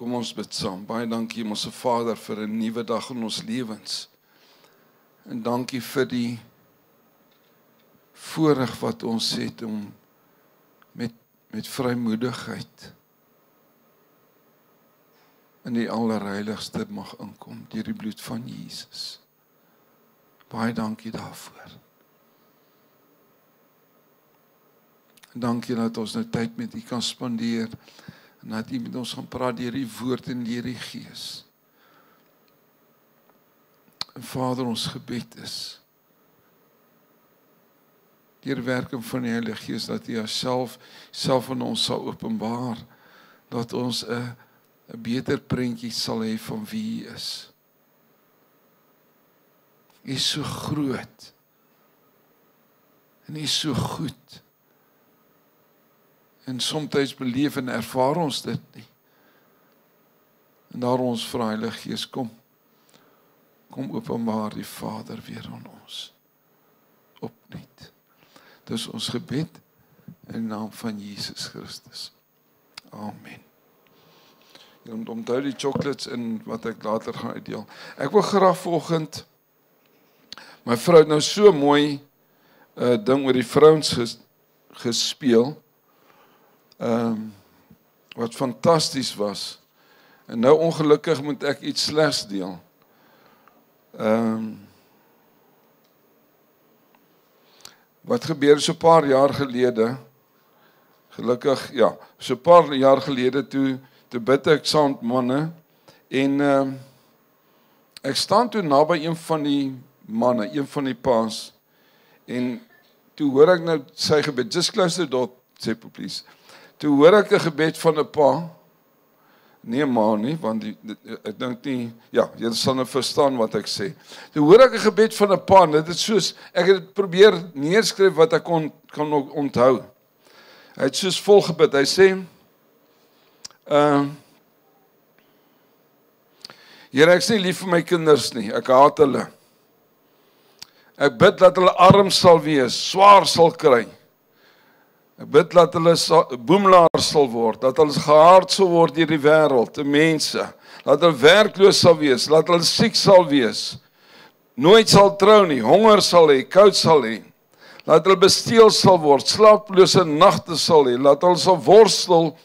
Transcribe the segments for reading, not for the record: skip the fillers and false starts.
Kom ons bid saam. Baie dankie, ons Vader, vir 'n nuwe dag in ons lewens. En dankie vir die voorreg wat ons het om met vrymoedigheid in die allerheiligste mag inkom deur die bloed van Jesus. Baie dankie daarvoor. En dankie dat ons nou tyd met U kan spandeer en dat U met ons gaan praat deur die woord en deur die Gees. En Vader, ons gebed is deur werking van die Heilige Gees dat U self aan ons sal openbaar, dat ons 'n beter prentjie sal hê van wie U is. U is so groot en U is so goed. En soms beleef en ervaar ons dit nie. En daarom ons vra Heilige Gees, kom openbaar die Vader weer aan ons. Opnuut. Dis ons gebed in die naam van Jesus Christus. Amen. Jy moet onthou die chocolates in wat ek later gaan uitdeel. Ek wil graag vanoggend, my vrou het nou so mooi ding oor die vrouens gespeel, wat fantasties was. En nou ongelukkig moet ek iets slegs deel. Wat gebeur so 'n paar jaar gelede, gelukkig, ja, so 'n paar jaar gelede toe bid ek saam met manne, en ek staan toe naby een van die manne, een van die paas, en toe hoor ek nou sy gebed, just close the door, sê please. Toe hoor ek 'n gebed van 'n pa, nie 'n ma nie, want ek dink nie, ja, jy sal nou verstaan wat ek sê. Toe hoor ek 'n gebed van 'n pa, en dit is soos, ek het probeer neerskryf wat ek kan onthou. Hy het soos vol gebid, hy sê, Here, ek is nie lief vir my kinders nie, ek haat hulle. Ek bid dat hulle arm sal wees, swaar sal kry. Ek bid dat hulle boemelaars sal word, dat hulle gehaat sal word deur die wêreld, die mense, dat hulle werkloos sal wees, dat hulle siek sal wees, nooit sal trou nie, honger sal hê, koud sal hê, dat hulle besteel sal word, slaaplose nagte sal hê, dat hulle sal worstel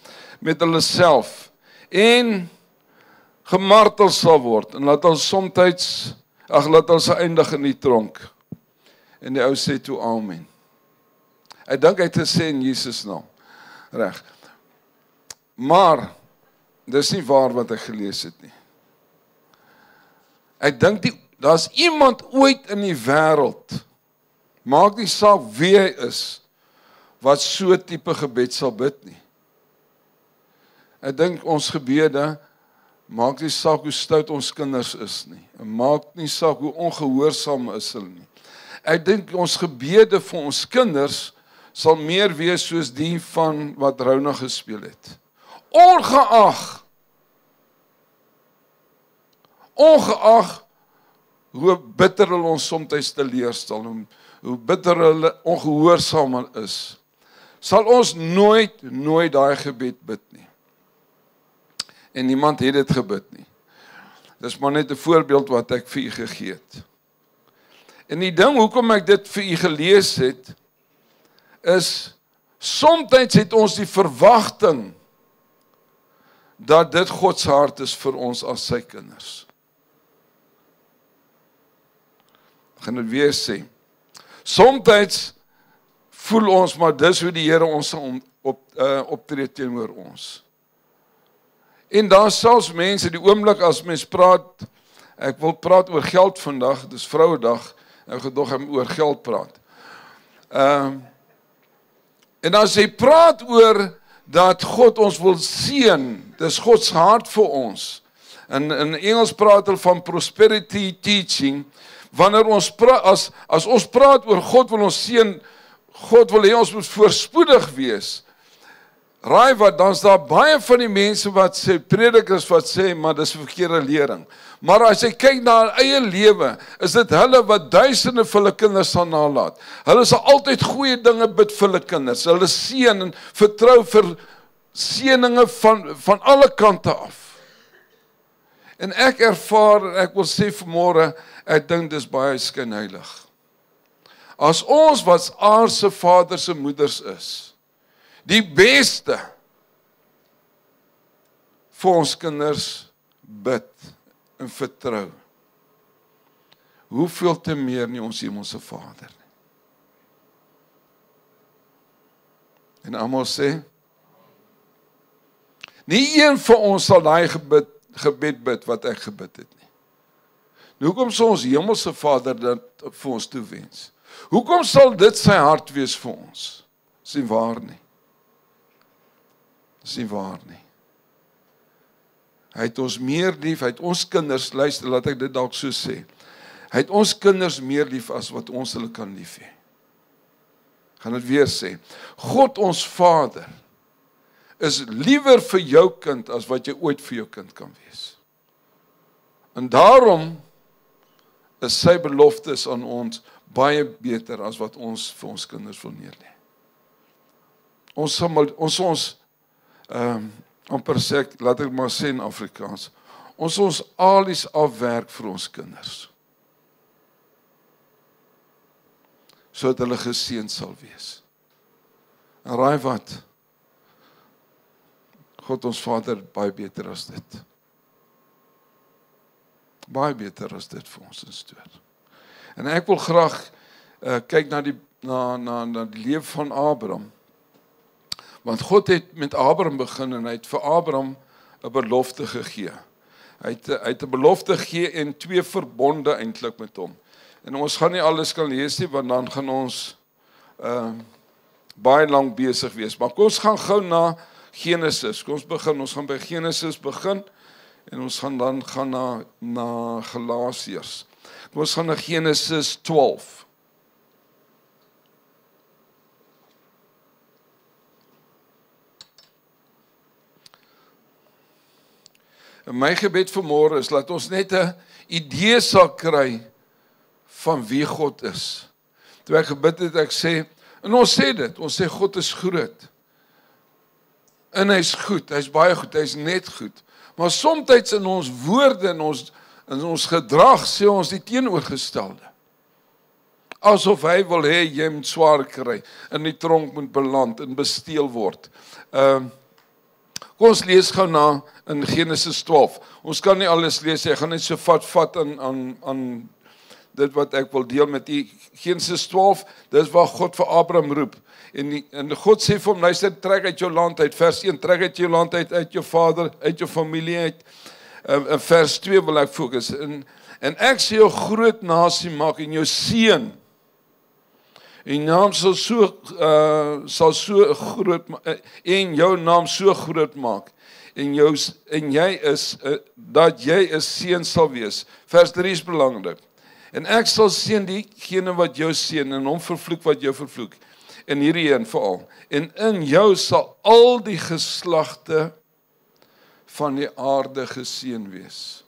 met hulle self, en gemartel sal word, en dat hulle laat hulle sal eindig in die tronk. En die ou sê toe amen. Ek dink hy het gesê in Jesus naam. Reg. Maar dis nie waar wat ek gelees het nie. Ek dink daar's iemand ooit in die wêreld, maak nie saak wie hy is, wat so tipe gebed sal bid nie. Ek dink ons gebede maak nie saak hoe stout ons kinders is nie. En maak nie saak hoe ongehoorsaam is hulle nie. Ek dink ons gebede vir ons kinders sal meer wees soos die van wat Rona gespeel het. Ongeag hoe bitter hulle ons soms teleurstel, hoe bitter hulle ongehoorsaam is, sal ons nooit daai gebed bid nie. En niemand het dit gebid nie. Dis maar net 'n voorbeeld wat ek vir u gegee het. En die ding hoekom ek dit vir u gelees het, is, soms het ons die verwagting dat dit God se hart is vir ons as sy kinders. Ek gaan dit weer sê. Soms voel ons, maar dis hoe die Here ons optree teenoor ons. En daar selfs mense, die oomblik as mens praat, ek wil praat oor geld vandag, dis Vrouedag, ek gedog ek oor geld praat. En as hy praat oor dat God ons wil seën, dis God se hart vir ons. In Engels praat hulle van prosperity teaching. Wanneer ons as ons praat oor God wil ons seën, God wil hê ons moet voorspoedig wees. Raai wat, dan is daar baie van die mense wat sê, predikers wat sê, maar dis 'n verkeerde lering. Maar as jy kyk na hulle eie lewe, is dit hulle wat duisende vir hulle kinders sal nalat. Hulle sal altyd goeie dinge bid vir hulle kinders. Hulle seën en vertrou vir seëninge van alle kante af. En ek ervaar, en ek wil sê vanmôre, ek dink dis baie skynheilig. As ons wat aardse vaders en moeders is, die beste vir ons kinders bid en vertrou, hoeveel te meer nie ons hemelse Vader nie. En almal sê, nie een van ons sal daai gebed bid wat ek gebid het nie. Nou, hoekom sal ons hemelse Vader dit vir ons toewens? Hoekom sal dit sy hart wees vir ons? Dis nie waar nie. Dis nie waar nie. Hy het ons meer lief, hy het ons kinders, luister, laat ek dit dalk so sê. Hy het ons kinders meer lief as wat ons hulle kan lief hê. Gaan dit weer sê. God ons Vader is liewer vir jou kind as wat jy ooit vir jou kind kan wees. En daarom is sy beloftes aan ons baie beter as wat ons vir ons kinders wil neerlê. Ons amper sê, laat ek maar sê in Afrikaans, ons alies afwerk vir ons kinders, sodat hulle geseënd sal wees. En raai wat? God ons Vader, baie beter as dit. Baie beter as dit vir ons instoor. En ek wil graag kyk na die lewe van Abraham. Want God het met Abraham begin en hy het vir Abraham 'n belofte gegee. Hy het 'n belofte gegee en 2 verbonde eintlik met hom. En ons gaan nie alles kan lees nie, want dan gaan ons baie lank besig wees. Maar kom ons gaan gou na Genesis. Kom ons gaan by Genesis begin en ons gaan dan gaan na Galasiërs. Kom ons gaan na Genesis 12. En my gebed vanmôre is, laat ons net 'n idee sal kry van wie God is. Toe ek gebid het, ek sê, en ons sê dit, ons sê God is groot. En hy's goed, hy's baie goed, hy's net goed. Maar soms in ons woorde en ons gedrag sê ons die teenoorgestelde. Asof hy wil hê jy moet swaar kry, in die tronk moet beland en besteel word. Kom ons lees gou na in Genesis 12. Ons kan nie alles lees, ek gaan net so vat aan dit wat ek wil deel met u. Genesis 12, dis waar God vir Abraham roep. En God sê vir hom, luister, trek uit jou land uit, vers 1, trek uit jou land uit jou vader, uit jou familie uit. In vers 2 wil ek fokus. En ek sê jou groot nasie maak en jou seun. En naam sal so groot en jou naam so groot maak. En jy is dat jy 'n seun sal wees. Vers 3 is belangrik. En ek sal seën diegene wat jou seën en hom vervloek wat jou vervloek. En hierdie een veral. En in jou sal al die geslagte van die aarde geseën wees.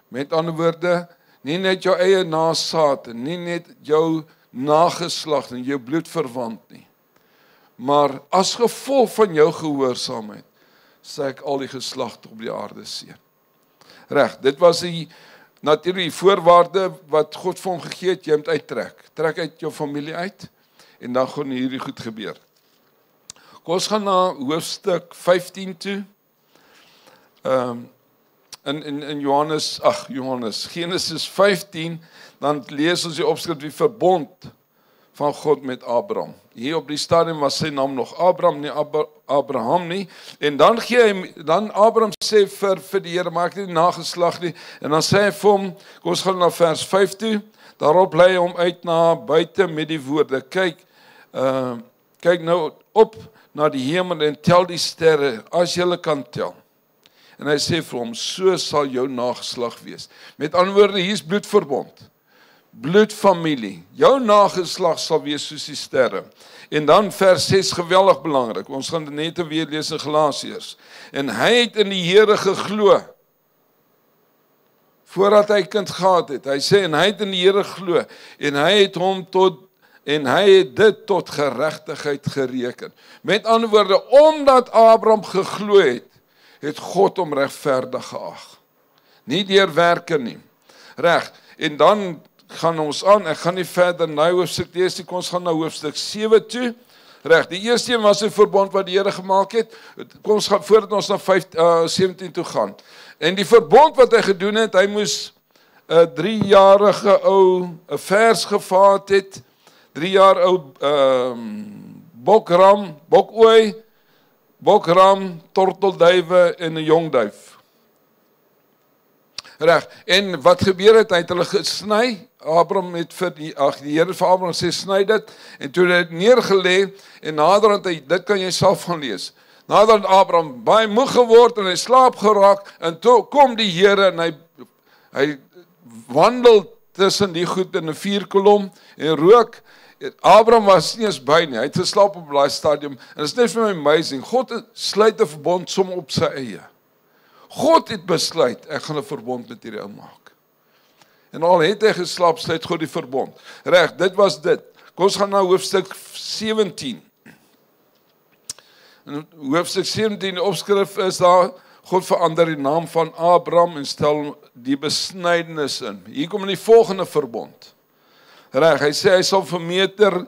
Met ander woorde, nie net jou eie nageslacht en nie net jou nageslag en jou bloedverwant nie. Maar as gevolg van jou gehoorsaamheid, sê ek al die geslagte op die aarde seën. Reg, dit was natuurlik die voorwaarde wat God vir hom gegee het, jy moet uittrek. Trek uit jou familie uit en dan gaan hierdie goed gebeur. Kom ons gaan na hoofstuk 15 toe. In Johannes, Genesis 15, dan lees ons die opskrif die verbond van God met Abraham. Hier op die stadium was sy naam nog Abraham, nie Abraham nie. En dan Abraham sê vir die Here, maak nie nageslag nie. En dan sê hy vir hom, kom ons gaan na vers 5 toe, daarop lei hy hom uit na buite met die woorde, kyk nou op na die hemel en tel die sterre, as jy hulle kan tel. En hy sê vir hom, so sal jou nageslag wees. Met ander woorde, hier is bloedverbond. Bloedfamilie. Jou nageslag sal wees soos die sterre. En dan vers 6, geweldig belangrik. Ons gaan dit net weer lees in Galasiërs. En hy het in die Here geglo. Voordat hy kind gehad het. Hy sê, en hy het in die Here geglo. En hy het dit tot geregtigheid gereken. Met ander woorde, omdat Abraham geglo het God hom regverdig geag. nie deur werke nie. Reg, en dan gaan ons aan, ek gaan nie verder na hoofstuk lees nie, ons gaan na hoofstuk 7 toe. Reg, die eerste een was 'n verbond wat die Here gemaak het. Kom ons gaan voordat ons na 17 toe gaan. En die verbond wat hy gedoen het, hy moes 'n 3-jarige ou 'n vers gevaat het, 3 jaar ou bokram, bokooi, bokram, tortelduwe en 'n jong duif. Reg, en wat gebeur het, hy het hulle gesny. Abraham het die Here vir Abraham sê sny dit, en toe het neergelê, en naderhand, dit kan jy self gaan lees, naderhand Abraham baie moeg geword, en hy slaap geraak, en toe kom die Here, en hy wandel tussen die goed in 'n vuurkolom, en rook. Abraham was nie eens by nie, hy het geslaap op daai stadium, en dit is net vir my amazing, God sluit 'n verbond som op sy eie. God het besluit, ek gaan 'n verbond met hierdie ou maak. En al het hy geslaap, sluit God die verbond. Reg, dit was dit. Kom ons gaan na hoofstuk 17. In hoofstuk 17, die opskrif is daar, God verander die naam van Abraham en stel die besnydenis in. Hier kom in die volgende verbond. Reg, hy sê hy sal vermeter,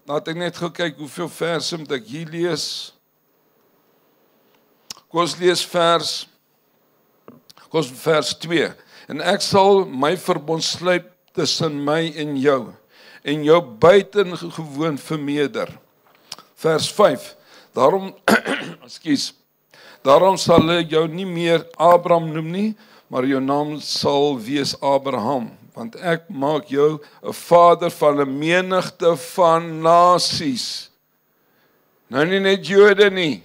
laat ek net gou kyk hoeveel verse moet ek hier lees. Kom ons lees vers 2. En ek sal my verbond sluit tussen my en jou buitengewoon vermeerder. Vers 5. Daarom sal hulle jou nie meer Abraham noem nie, maar jou naam sal wees Abraham, want ek maak jou 'n vader van 'n menigte van nasies. Nou nie net Jode nie.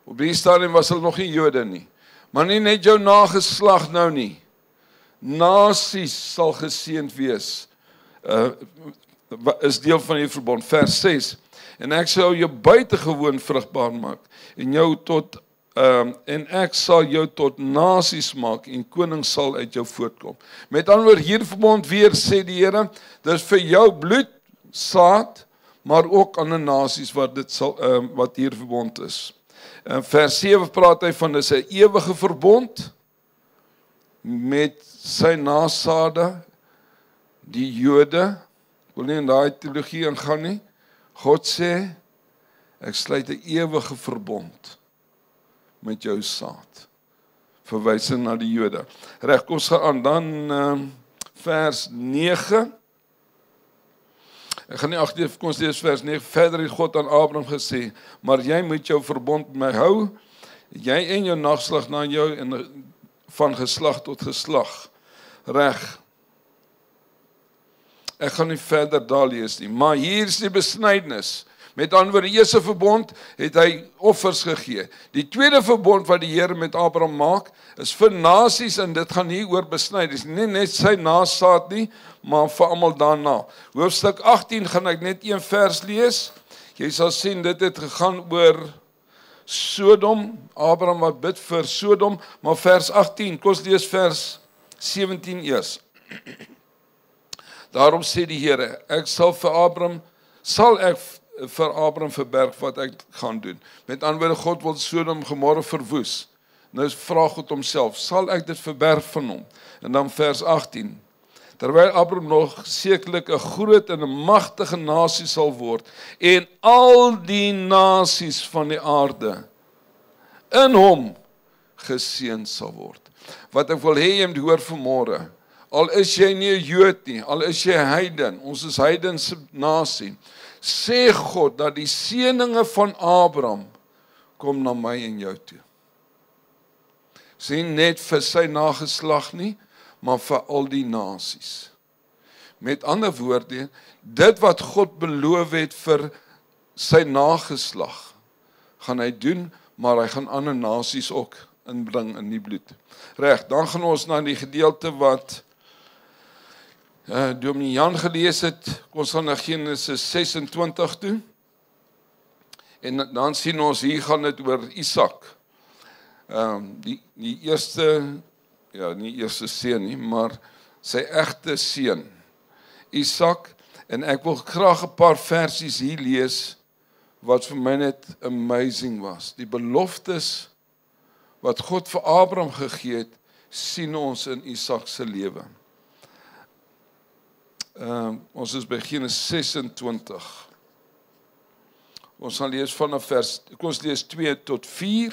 Op die stadium was hulle nog nie Jode nie. Maar nie net jou nageslag nou nie. Nasies sal geseënd wees. Is deel van die verbond. Vers 6. En ek sal jou buitengewoon vrugbaar maak en ek sal jou tot nasies maak en konings sal uit jou voortkom. Met ander woorde, hier verbond weer sê die Here, dis vir jou bloed, saad, maar ook aan 'n nasies wat hier verbond is. Vers 7 praat hy van dis 'n ewige verbond met sy nasade, die Jode. Ek wil nie in daai teologie ingaan nie. God sê, ek sluit 'n ewige verbond met jou saad. Verwysing na die Jode. Reg, kom ons gaan aan dan vers 9. Ek gaan nie agter kom ons lees vers 9. Verder het God aan Abraham gesê, maar jy moet jou verbond met my hou, jy en jou nageslag na jou en van geslag tot geslag. Reg. Ek gaan nie verder daar lees nie, maar hier is die besnydenis. Met ander woorde, die eerste verbond het hy offers gegee. Die tweede verbond wat die Here met Abraham maak, is vir nasies, en dit gaan hier oor besnydenis. Nie net sy nasaad nie, maar vir almal daarna. Hoofstuk 18 gaan ek net een vers lees. Jy sal sien, dit het gegaan oor Sodom, Abraham wat bid vir Sodom, maar vers 18, kom ons lees vers 17 eers. Daarom sê die Here, sal ek vir Abraham verberg wat ek gaan doen. Met ander woorde, God wil Sodom Gomorra verwoes. Nou vra God homself, sal ek dit verberg van hom? En dan vers 18. Terwyl Abraham nog sekerlik 'n groot en 'n magtige nasie sal word, en al die nasies van die aarde in hom geseën sal word. Wat ek wil hê jy moet hoor vanmôre, al is jy nie 'n Jood nie, al is jy heiden, ons is heidense nasie, sê God dat die seëninge van Abraham kom na my en jou toe. Sien net vir sy nageslag nie, maar vir al die nasies. Met ander woorde, dit wat God beloof het vir sy nageslag, gaan hy doen, maar hy gaan ander nasies ook inbring in die bloed. Reg, dan gaan ons na die gedeelte wat Dominee Jan gelees het, ons gaan na Genesis 26 toe, en dan sien ons, hier gaan dit oor Isak, die eerste, nie eerste seun nie, maar sy egte seun, Isak, en ek wil graag 'n paar versies hier lees, wat vir my net amazing was, die beloftes, wat God vir Abraham gegee het, sien ons in Isak se lewe. Ons is by Genesis 26. Ons gaan lees vanaf ons lees 2 tot 4.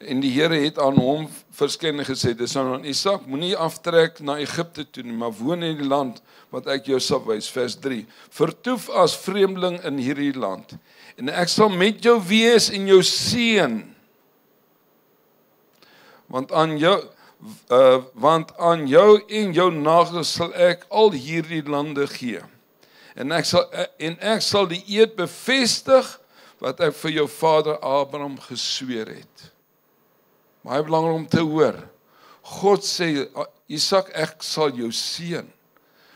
En die Here het aan hom verskyn en gesê, dis nou aan Isak, moenie aftrek na Egipte toe nie, maar woon in die land wat ek jou sal wys. Vers 3. Vertoef as vreemdeling in hierdie land, en ek sal met jou wees en jou seën. Want aan jou en jou nageslag sal ek al hierdie lande gee. En ek sal die eed bevestig wat ek vir jou vader Abraham gesweer het. Baie belangrik om te hoor. God sê, Isak, ek sal jou seën.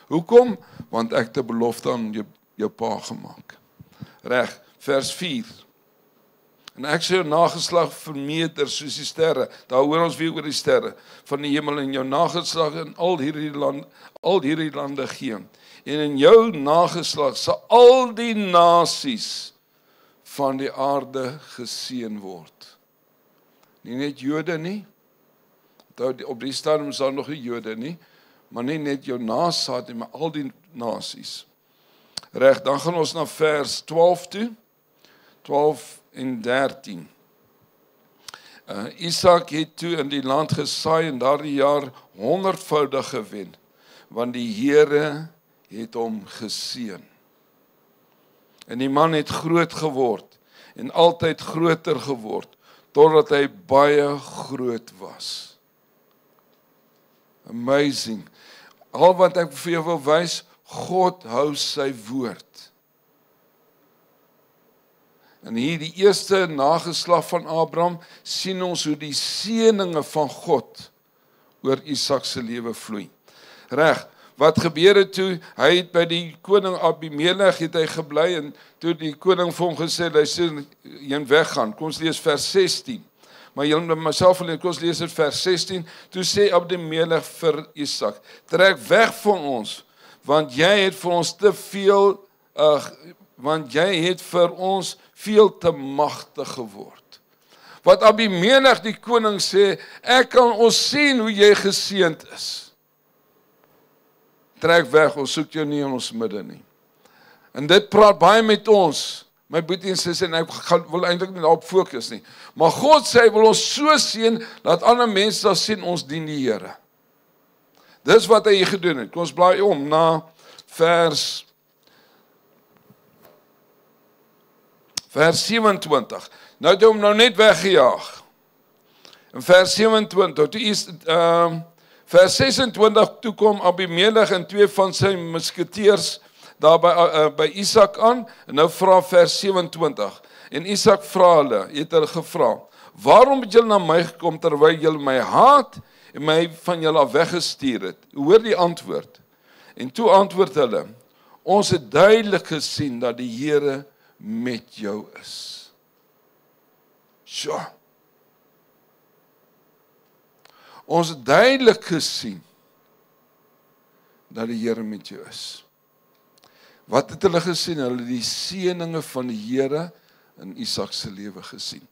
Hoekom? Want ek het 'n belofte aan jou pa gemaak. Reg, vers 4. En ek sal jou nageslag vermeter soos die sterre. Daar hoor ons weer oor die sterre van die hemel, en jou nageslag in al hierdie lande gee. En in jou nageslag sal al die nasies van die aarde geseën word. Nie net Jode nie. Op die stadium is daar nog nie Jode nie, maar nie net jou nageslag nie, maar al die nasies. Reg, dan gaan ons na vers 12 toe. 12 en 13. Isak het toe in die land gesaai en daardie jaar 100voudig gewen, want die Here het hom geseën. En die man het groot geword en altyd groter geword, totdat hy baie groot was. Amazing. Al wat ek vir jou wil wys, God hou sy woord. En hier die eerste nageslag van Abraham, sien ons hoe die seëninge van God oor Isak se lewe vloei. Reg, wat gebeur het toe? Hy het by die koning Abimelech het hy gebly, en toe die koning vir hom gesê, hy sê, jy weggaan. Kom ons lees vers 16. Maar jy moet myself alleen, kom ons lees dit vers 16. Toe sê Abimelech vir Isak, trek weg van ons, want jy het vir ons te veel, want jy het vir ons veel te magtig geword. Wat Abimelech die koning sê, ek kan ons sien hoe jy geseënd is. Trek weg, ons soek jou nie in ons midde nie. En dit praat baie met ons, my boetie en sussie, en ek wil eintlik nie daarop fokus nie. Maar God sê, hy wil ons so seën, dat ander mense sal sien, ons dien die Here. Dis wat hy gedoen het. Kom ons blaai om na vers 27. Nou het hy hom nou net weggejaag. In vers 27, vers 26, toe kom Abimelech en 2 van sy musketeers daar by Isak aan, en nou vra vers 27, en Isak het hulle gevra, waarom het julle na my gekom, terwyl julle my haat, en my van julle af weggestuur het? Hoor die antwoord. En toe antwoord hulle, ons het duidelik gesien, dat die Here met jou is. Ons het duidelik gesien, dat die Here met jou is. Wat het hulle gesien? Hulle het die seëninge van die Here in Isak se lewe gesien.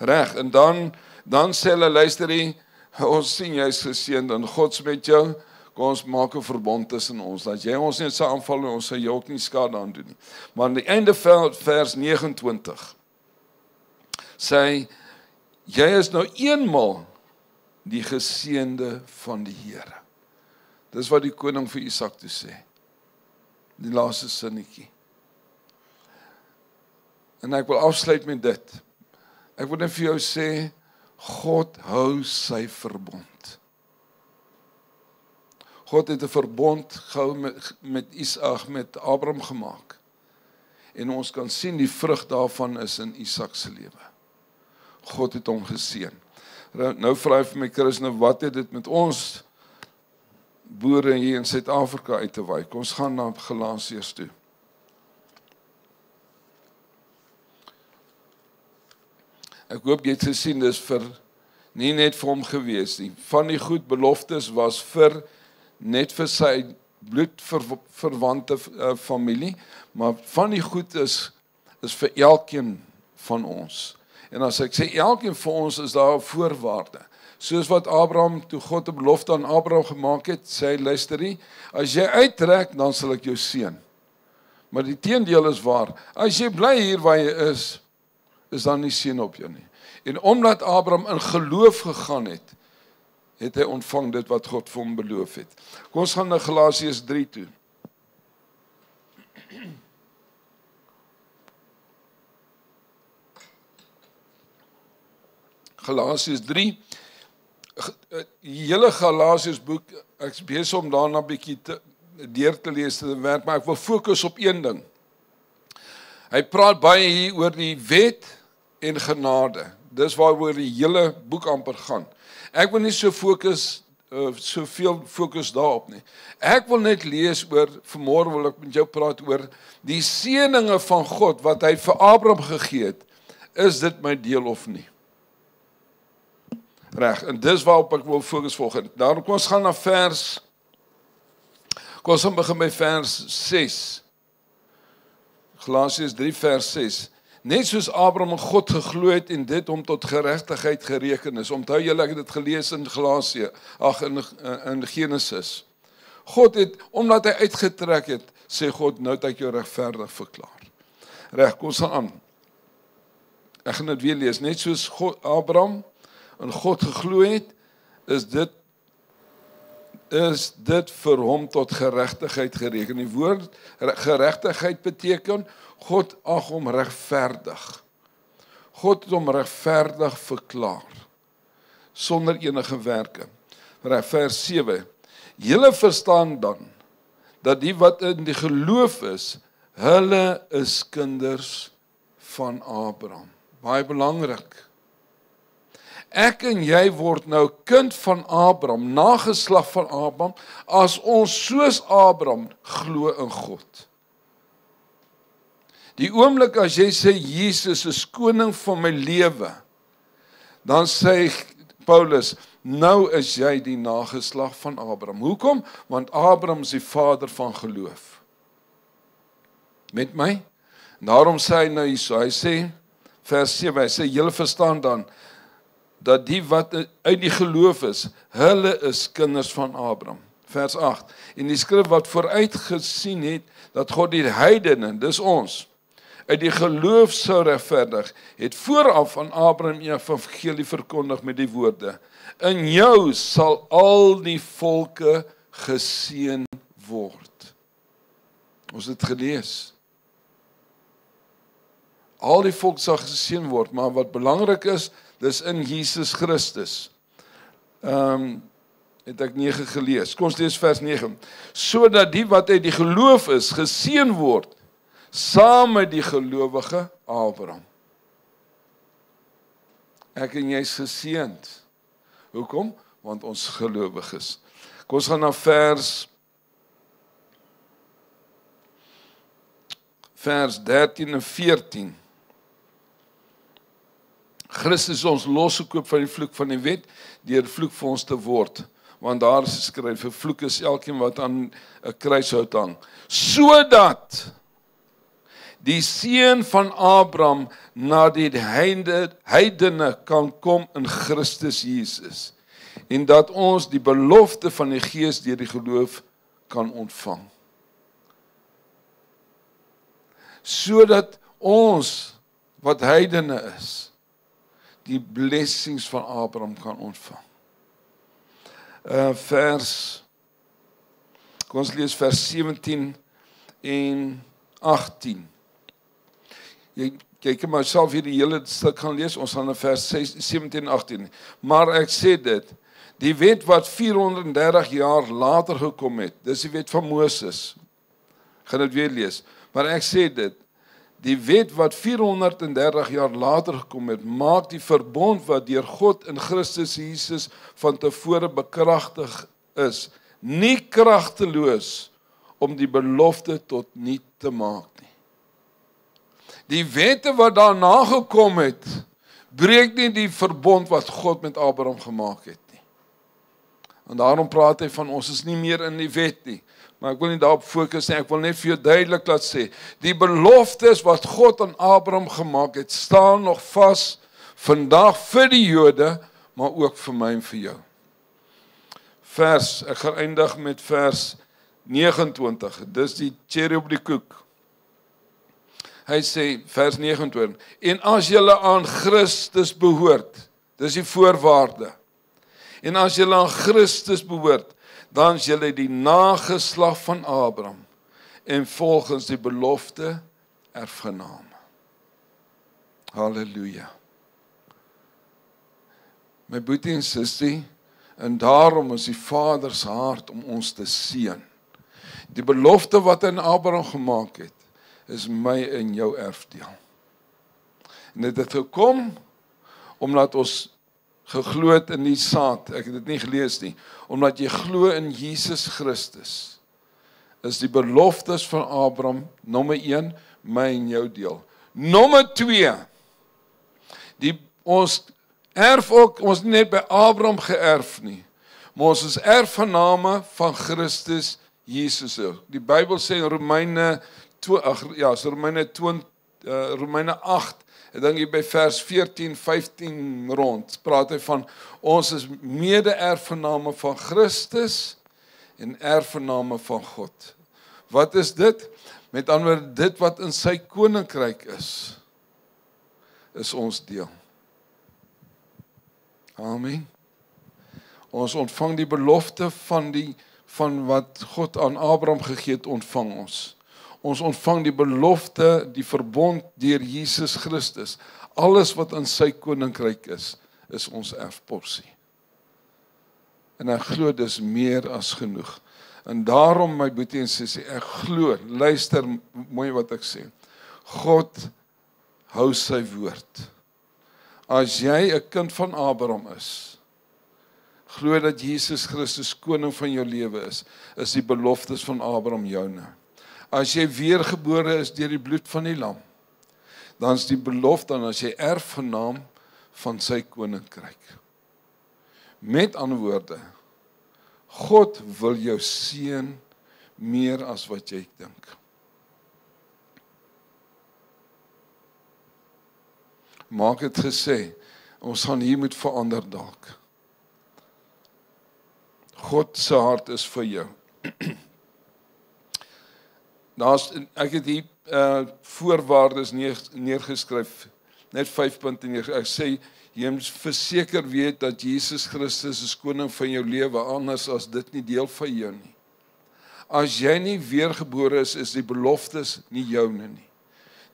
Reg, en dan sê hulle, luister hier, ons sien jy is geseënd, en God is met jou, kom ons maak 'n verbond tussen ons, dat jy ons net sal aanval, en ons sal jou ook nie skade aan doen nie. Maar aan die einde van vers 29, sê, jy is nou eenmal die geseënde van die Here. Dis wat die koning vir Isak toe sê. Die laaste sinnetjie. En ek wil afsluit met dit. Ek wil net vir jou sê, God hou sy verbond. God het 'n verbond gehou met Isak, met Abraham gemaak. En ons kan sien die vrug daarvan is in Isak se lewe. God het hom geseën. Nou vra hy vir my, Chris, nou wat het dit met ons boere hier in Suid-Afrika uit te waai? Kom ons gaan na Galasiërs toe. Ek hoop jy het gesien, dis nie net vir hom gewees nie. Van die goed beloftes was net vir sy bloedverwante familie, maar van die goed is vir elkeen van ons. En as ek sê, elkeen van ons is daar 'n voorwaarde. Soos wat Abraham, toe God 'n belofte aan Abraham gemaak het, sê hy, luister nie, as jy uittrek, dan sal ek jou seën. Maar die teendeel is waar, as jy bly hier waar jy is daar nie seën op jou nie. En omdat Abraham in geloof gegaan het, het hy ontvang dit wat God vir hom beloof het. Kom ons gaan na Galasiërs 3 toe. Galasiërs 3, die hele Galasiërs boek, ek is besig om daarna bietjie deur te lees te werk, maar ek wil fokus op een ding. Hy praat baie hier oor die wet en genade. Dis waaroor die hele boek amper gaan. Ek wil nie soveel fokus daarop nie. Ek wil net lees oor, vanmôre wil ek met jou praat oor die seëninge van God wat hy vir Abraham gegee het. Is dit my deel of nie? Reg, en dis waarop ek wil fokus volgende. Daarom kom ons gaan na kom ons begin by vers 6. Galasiërs 3 vers 6. Net soos Abraham in God geglo het en dit hom tot geregtigheid gereken is. Onthou julle, ek het dit gelees in Galasië, in Genesis. God het, omdat hy uitgetrek het, sê God, nou het ek jou regverdig verklaar. Reg, kom ons aan. Ek gaan dit weer lees. Net soos Abraham in God geglo het, is dit vir hom tot geregtigheid gereken. Die woord geregtigheid beteken God ag hom regverdig. God het hom regverdig verklaar sonder enige werke. Vers 7. Julle verstaan dan dat die wat in die geloof is, hulle is kinders van Abraham. Baie belangrik. Ek en jy word nou kind van Abraham, nageslag van Abraham, as ons soos Abraham glo in God. Die oomblik as jy sê, Jesus is koning van my lewe, dan sê Paulus, nou is jy die nageslag van Abraham. Hoekom? Want Abraham is die vader van geloof. Met my? Daarom sê hy nou hierso, hy sê, vers 7, hy sê, julle verstaan dan, dat die wat uit die geloof is, hulle is kinders van Abraham. Vers 8, en die skrif wat vooruit gesien het, dat God die heidene, dis ons, uit die geloof sou regverdig, het vooraf aan Abraham die evangelie verkondig met die woorde, in jou sal al die volke geseën word. Ons het gelees. Al die volk sal geseën word, maar wat belangrik is, dis in Jesus Christus. Het ek 9 gelees. Kom ons lees vers 9. Sodat die wat uit die geloof is, geseën word, saam met die gelowige Abraham. Ek en jy is geseënd. Hoekom? Want ons gelowig is. Kom ons gaan na vers 13 en 14. Christus is ons losgekoop van die vloek van die wet, deur vloek vir ons te word. Want daar is geskryf, vervloek is elkeen wat aan 'n kruishout hang. Sodat die seun van Abraham na die heidene kan kom in Christus Jesus. En dat ons die belofte van die Gees deur die geloof kan ontvang. Sodat ons, wat heidene is, die blessings van Abraham kan ontvang. Kom ons lees vers 17 en 18. Jy kyk maar self hier die hele stuk gaan lees, ons gaan na vers 17 en 18. Maar ek sê dit, die wet wat 430 jaar later gekom het, dis die wet van Moses. Ek gaan dit weer lees. Maar ek sê dit, die wet wat 430 jaar later gekom het, maak die verbond wat deur God in Christus Jesus van tevore bekragtig is, nie kragteloos om die belofte tot niet te maak nie. Die wette wat daarna gekom het, breek nie die verbond wat God met Abraham gemaak het nie. En daarom praat hy van ons is nie meer in die wet nie. Maar ek wil nie daarop fokus nie, ek wil net vir jou duidelik laat sê, die beloftes wat God aan Abraham gemaak het, staan nog vas Vandag vir die Jode, maar ook vir my en vir jou. Ek gaan eindig met vers 29, dis die cherry op die koek. Hy sê, vers 29, en as julle aan Christus behoort, dis die voorwaarde, en as julle aan Christus behoort, dan is julle die nageslag van Abraham, en volgens die belofte erfgename. Halleluja. My boetie en sussie, en daarom is die Vader se hart om ons te seën. Die belofte wat hy aan Abraham gemaak het, is my en jou erfdeel. En dit het gekom, omdat ons geglo het in die saad, ek het dit nie gelees nie, omdat jy glo in Jesus Christus, is die beloftes van Abraham, nommer 1, my en jou deel. Nommer 2, ons erf ook, ons nie net by Abraham geërf nie, maar ons is erfgename van Christus Jesus. Die Bybel sê in Romeine 8, ek dink hier by vers 14, 15 rond, praat hy van, ons is mede-erfgename van Christus en erfgename van God. Wat is dit? Met ander woorde, dit wat in sy koninkryk is ons deel. Amen. Ons ontvang die belofte van wat God aan Abraham gegee het, ontvang ons. Ons ontvang die belofte, die verbond deur Jesus Christus. Alles wat in sy koninkryk is ons erfporsie. En ek glo dis meer as genoeg. En daarom, my boetie en sussie, ek glo, luister mooi wat ek sê, God hou sy woord. As jy 'n kind van Abraham is, glo dat Jesus Christus koning van jou lewe is die beloftes van Abraham joune. As jy weergebore is deur die bloed van die lam, dan is die belofte, dan as jy erfgenaam van sy koninkryk. Met ander woorde, God wil jou seën meer as wat jy dink. Maak het gesê, ons gaan hier moet verander dalk. God se hart is vir jou. Ek het hier voorwaardes neergeskryf, net 5 punte neergeskryf. Ek sê, jy moet verseker weet dat Jesus Christus is koning van jou lewe, anders as dit nie deel van jou nie. As jy nie weergebore is die beloftes nie joune nie.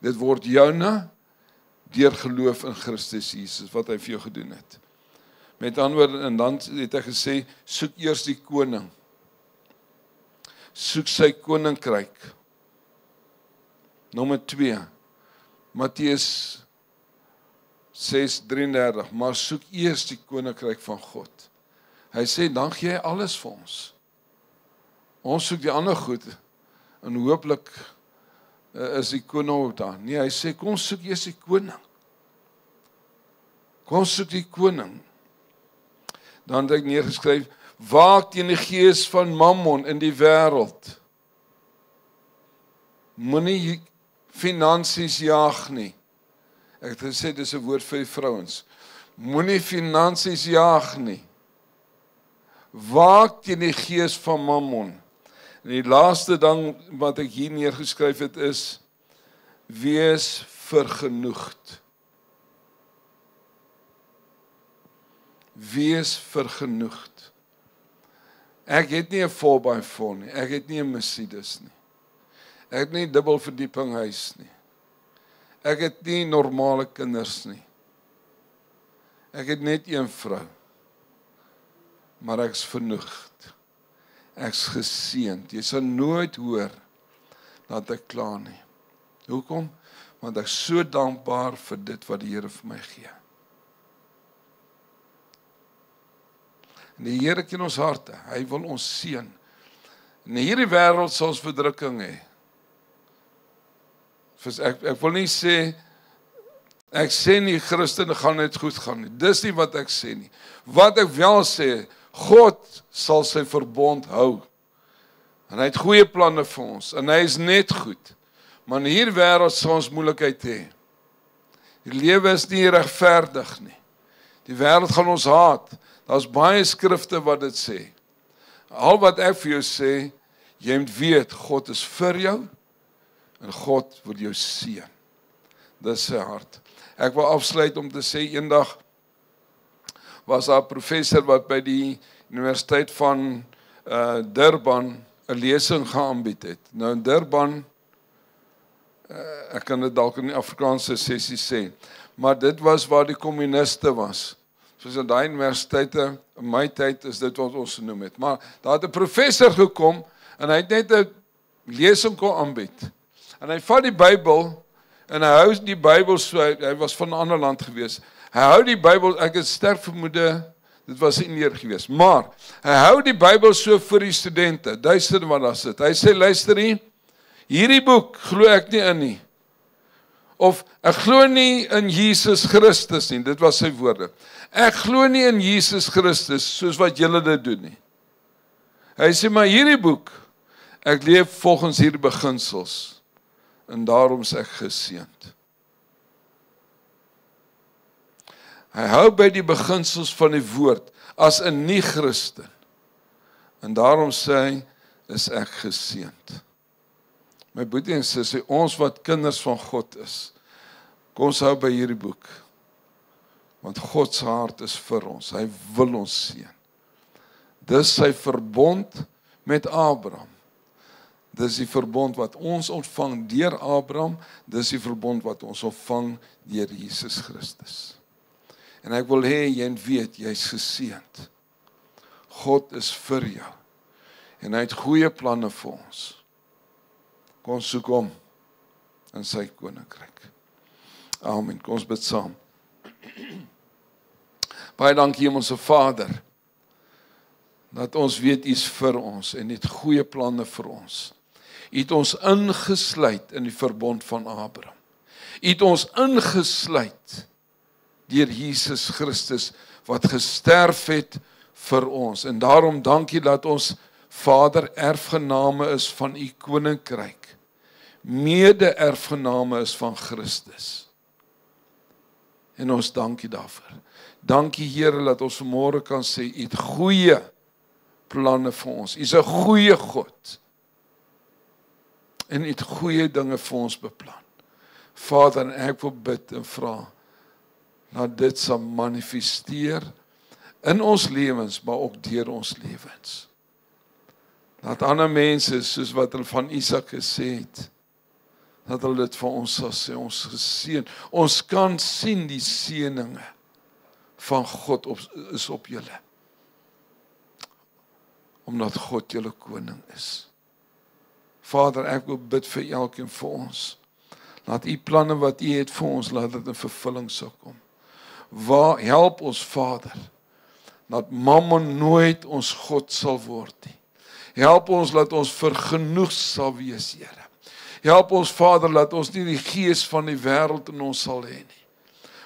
Dit word joune deur geloof in Christus Jesus, wat hy vir jou gedoen het. Met ander woorde, en dan het hy gesê, soek eers die koning. Soek sy koninkryk. Nommer 2, Matteus 6:33, maar soek eers die koninkryk van God. Hy sê, dan gee hy alles vir ons. Ons soek die ander goed, en hooplik is die koning ook daar. Nee, hy sê, kom soek eers die koning. Kom soek die koning. Dan het ek neergeskryf, waak teen die gees van Mammon in die wêreld. Moenie finansies jaag nie. Ek het gesê, dis 'n woord vir die vrouens. Moenie finansies jaag nie. Waak teen die gees van Mammon. En die laaste ding wat ek hier neergeskryf het is, wees vergenoegd. Wees vergenoegd. Ek het nie 'n 4x4 nie, ek het nie 'n Mercedes nie. Ek het nie 'n dubbelverdieping huis nie. Ek het nie normale kinders nie. Ek het net een vrou. Maar ek is vernoegd. Ek is geseënd. Jy sal nooit hoor dat ek kla nie. Hoekom? Want ek is so dankbaar vir dit wat die Here vir my gee. En die Here ken ons harte. Hy wil ons seën. In hierdie wêreld sal ons verdrukking hê. Ek wil nie sê, ek sê nie Christene gaan net goed gaan nie. Dis nie wat ek sê nie. Wat ek wel sê, God sal sy verbond hou. En hy het goeie planne vir ons. En hy is net goed. Maar in hierdie wêreld sal ons moeilikheid hê. Die lewe is nie regverdig nie. Die wêreld gaan ons haat. Daar's baie skrifte wat dit sê. Al wat ek vir jou sê, jy moet weet, God is vir jou, en God wil jou seën. Dis sy hart. Ek wil afsluit om te sê, eendag was daar 'n professor wat by die Universiteit van Durban 'n lesing geaanbied het. Nou in Durban, ek kan dit dalk in die Afrikaanse sessie sê, maar dit was waar die kommuniste was. Soos in daai universiteite, in my tyd is dit wat ons genoem het. Maar daar het 'n professor gekom, en hy het net 'n lesing kon aanbied. En hy vat die Bybel, en hy hou die Bybel so, hy was van 'n ander land gewees. Hy hou die Bybel, ek het sterk vermoede, dit was Indiër gewees, maar hy hou die Bybel so vir die studente, duisende wat daar sit. Hy sê, luister hier, hierdie boek glo ek nie in nie. Of, ek glo nie in Jesus Christus nie, dit was sy woorde. Ek glo nie in Jesus Christus, soos wat julle dit doen nie. Hy sê, maar hierdie boek, ek leef volgens hierdie beginsels, en daarom is ek geseënd. Hy hou by die beginsels van die woord, as 'n nie-Christen, en daarom sê hy, is ek geseënd. My boetie en sussie, ons wat kinders van God is, kom ons hou by hierdie boek, want God se hart is vir ons, hy wil ons seën. Dis sy verbond met Abraham. Dis die verbond wat ons ontvang deur Abraham, dis die verbond wat ons ontvang deur Jesus Christus. En ek wil hê jy weet, jy's geseënd. God is vir jou, en hy het goeie planne vir ons. Kom ons soek hom in sy koninkryk. Amen, kom ons bid saam. Baie dankie Hemelse Vader, dat ons weet U is vir ons, en U het goeie planne vir ons. U het ons ingesluit in die verbond van Abraham. U het ons ingesluit deur Jesus Christus, wat gesterf het vir ons. En daarom dankie dat ons Vader erfgename is van U koninkryk, mede-erfgename is van Christus. En ons dankie daarvoor. Dankie Here, dat ons vanmôre kan sê, U het goeie planne vir ons. U is 'n goeie God. En U het goeie dinge vir ons beplan. Vader, en ek wil bid en vra, dat dit sal manifesteer in ons lewens, maar ook deur ons lewens. Dat ander mense, soos wat hulle van Isak gesê het, dat hulle dit vir ons sal sê, ons geseën. Ons kan sien die seëninge van God is op julle. Omdat God julle koning is. Vader, ek wil bid vir elkeen vir ons. Laat U planne wat U het vir ons, laat dit in vervulling sal kom. Help ons Vader, dat mammon nooit ons God sal word nie. Help ons dat ons vergenoeg sal wees, Here. Help ons Vader, dat ons nie die gees van die wêreld in ons sal hê nie.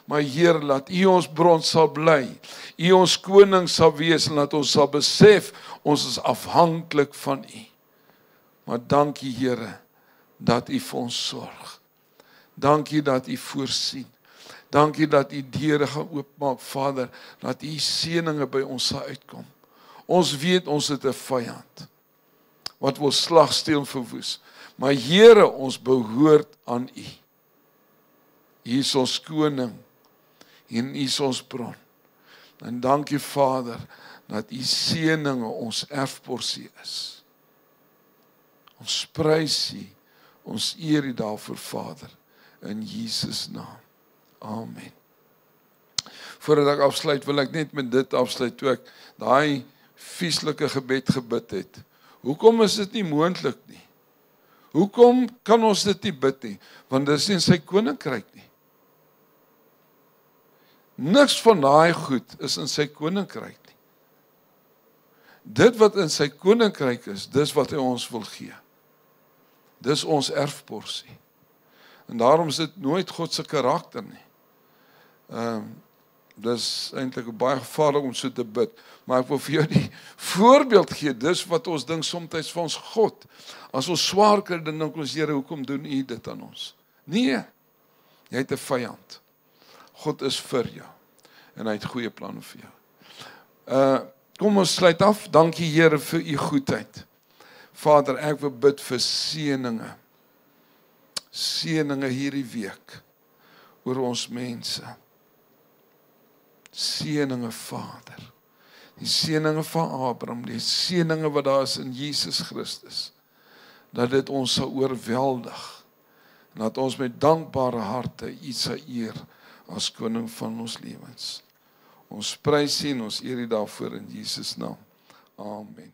Maar Here, laat U ons bron sal bly, U ons koning sal wees, en laat ons sal besef, ons is afhanklik van U. Maar dankie Here, dat U vir ons sorg. Dankie dat U voorsien. Dankie dat U deure gaan oopmaak, Vader, dat U seëninge by ons sal uitkom. Ons weet ons het 'n vyand, wat wil slag, steel en verwoes. Maar Here, ons behoort aan U. U is ons koning, en U is ons bron. En dankie Vader, dat U seëninge ons erfporsie is. Ons prys U, ons eer U daarvoor Vader, in Jesus naam. Amen. Voordat ek afsluit, wil ek net met dit afsluit, toe ek daai vieslike gebed gebid het. Hoekom is dit nie moontlik nie? Hoekom kan ons dit nie bid nie? Want dit is nie in sy koninkryk nie. Niks van daai goed is in sy koninkryk nie. Dit wat in sy koninkryk is, dis wat hy ons wil gee. Dis ons erfporsie. En daarom is dit nooit God se karakter nie. Dis eintlik baie gevaarlik om so te bid, maar ek wil vir jou die voorbeeld gee, dis wat ons dink soms van ons God. As ons swaar kry, dan dink ons, Here, hoekom doen U dit aan ons? Nee, jy het 'n vyand. God is vir jou. En hy het goeie planne vir jou. Kom ons sluit af. Dankie Here vir u goedheid. Vader, ek wil bid vir seëninge. Seëninge hierdie week oor ons mense. Seëninge, Vader. Die seëninge van Abraham, die seëninge wat daar is in Jesus Christus. Dat dit ons sal oorweldig. En dat ons met dankbare harte U sal eer as koning van ons lewens. Ons prys U en ons eer U daarvoor in Jesus naam. Amen.